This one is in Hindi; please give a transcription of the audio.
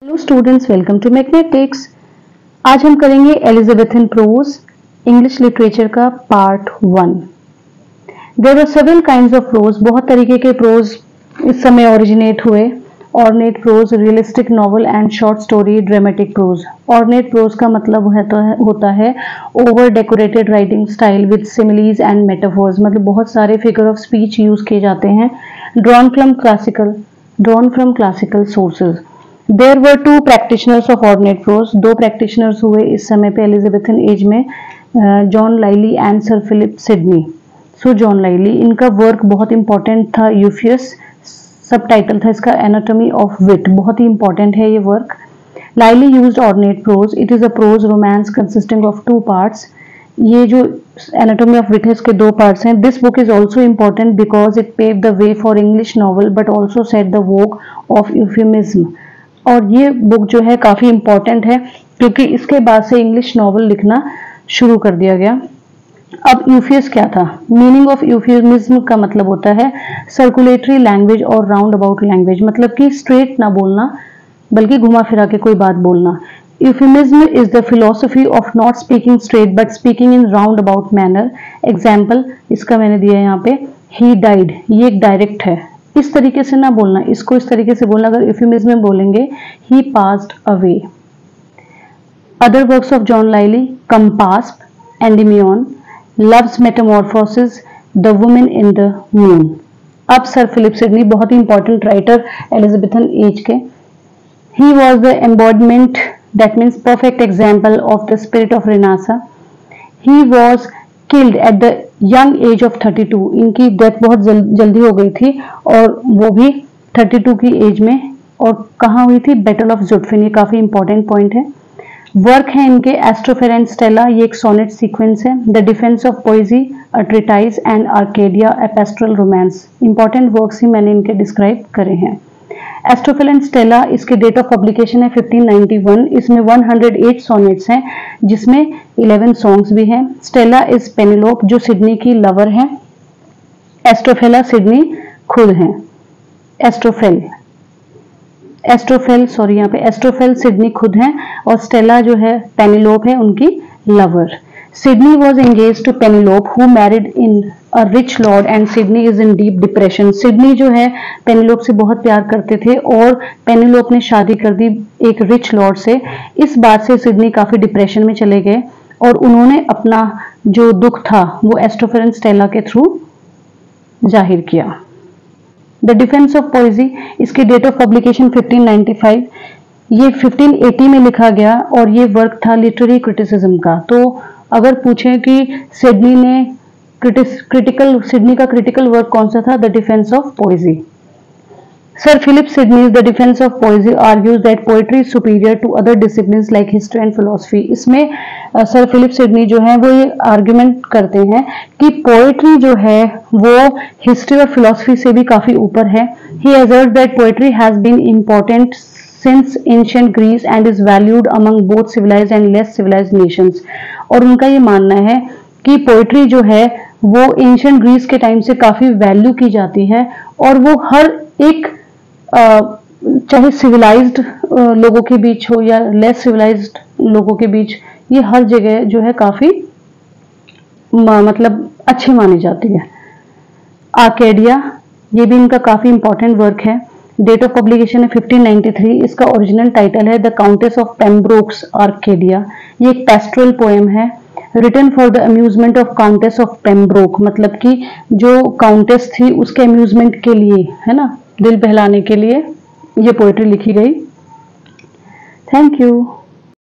Hello students, welcome to magnetics. आज हम करेंगे एलिजाबेथन प्रोज इंग्लिश लिटरेचर का part 1। There are several kinds of prose. बहुत तरीके के प्रोज इस समय ओरिजिनेट हुए। Ornate prose, realistic novel and short story, dramatic prose. Ornate prose का मतलब होता है over decorated writing style with similes and metaphors, मतलब बहुत सारे फिगर ऑफ स्पीच यूज किए जाते हैं। Drawn from classical sources. There were two practitioners of ornate prose. दो प्रैक्टिशनर्स हुए इस समय पे एलिजाबेथन एज में, John Lyly and sir Philip Sidney. So John Lyly, इनका वर्क बहुत इंपॉर्टेंट था, यूफियस सब टाइटल था इसका, एनाटॉमी ऑफ विट। बहुत ही इंपॉर्टेंट है ये work. Lyly used ornate prose. It is a prose romance consisting of 2 parts. ये जो एनाटॉमी ऑफ विट है इसके 2 पार्ट्स हैं। This book is also important because it pave the way for English novel but also set the vogue of euphuism. और ये बुक जो है काफी इंपॉर्टेंट है क्योंकि इसके बाद से इंग्लिश नॉवल लिखना शुरू कर दिया गया। अब यूफियस क्या था? मीनिंग ऑफ यूफिमिज्म का मतलब होता है सर्कुलेटरी लैंग्वेज और राउंड अबाउट लैंग्वेज, मतलब कि स्ट्रेट ना बोलना बल्कि घुमा फिरा के कोई बात बोलना। Euphuism is the philosophy of not speaking straight but speaking in round about manner. Example इसका मैंने दिया यहाँ पे, ही डाइड, ये एक डायरेक्ट है, इस तरीके से ना बोलना, इसको इस तरीके से बोलना। अगर यूफिमिज्म में बोलेंगे he passed away. Other works of John Lyly, Campaspe, Endymion, love's metamorphosis, the woman in the moon. अब सर फिलिप सिडनी, बहुत ही इंपॉर्टेंट राइटर एलिजाबेथन एज के। He was the embodiment, that means perfect example of the spirit of renaissance. He was killed at the young age of 32। इनकी डेथ बहुत जल्दी हो गई थी और वो भी 32 की एज में। और कहाँ हुई थी? Battle of Zutphen. ये काफी इंपॉर्टेंट पॉइंट है। वर्क है इनके एस्ट्रोफेल एंड स्टेला, ये एक सोनेट सीक्वेंस है। The defence of poesy, a treatise and Arcadia, a pastoral romance. Important works ही मैंने इनके डिस्क्राइब करे हैं। एस्ट्रोफेल एंड स्टेला, इसके डेट ऑफ पब्लिकेशन है 1591। इसमें 108 सोनेट्स हैं जिसमें 11 सॉन्ग्स भी हैं। स्टेला इज पेनिलोप, जो सिडनी की लवर है। एस्ट्रोफेला सिडनी खुद हैं। एस्ट्रोफेल सिडनी खुद हैं और स्टेला जो है पेनिलोप है उनकी lover. Sidney was engage to Penelope who married in a rich lord and Sidney is in deep depression. Sidney जो है पेनिलोप से बहुत प्यार करते थे और पेनिलोप ने शादी कर दी एक रिच लॉर्ड से। इस बात से सिडनी काफी डिप्रेशन में चले गए और उन्होंने अपना जो दुख था वो एस्ट्रोफेल एंड स्टेला के थ्रू जाहिर किया। द डिफेंस ऑफ पोइजी, इसकी डेट ऑफ पब्लिकेशन 1595। ये 1580 में लिखा गया और ये वर्क था लिटरेरी क्रिटिसिज्म का। तो अगर पूछें कि सिडनी का क्रिटिकल वर्क कौन सा था? The defence of poesy. Sir Philip Sidney's the defence of poesy argues that poetry is superior to other disciplines like history and philosophy. इसमें सर फिलिप सिडनी जो है वो ये आर्ग्यूमेंट करते हैं कि पोएट्री जो है वो हिस्ट्री और फिलोसफी से भी काफी ऊपर है। ही asserts that poetry has been important since ancient Greece and is valued among both civilized and less civilized nations। और उनका ये मानना है कि पोएट्री जो है वो एंशियंट ग्रीस के टाइम से काफी वैल्यू की जाती है और वो हर एक चाहे सिविलाइज्ड लोगों के बीच हो या लेस सिविलाइज्ड लोगों के बीच, ये हर जगह जो है काफी मतलब अच्छी मानी जाती है। आर्केडिया, ये भी इनका काफी इंपॉर्टेंट वर्क है। डेट ऑफ पब्लिकेशन है 1593। इसका ओरिजिनल टाइटल है the Countess of Pembroke's Arcadia. ये एक पेस्टरल पोएम है written for the amusement of Countess of Pembroke, मतलब कि जो काउंटेस थी उसके अम्यूजमेंट के लिए, है ना, दिल बहलाने के लिए ये पोएट्री लिखी गई। Thank you.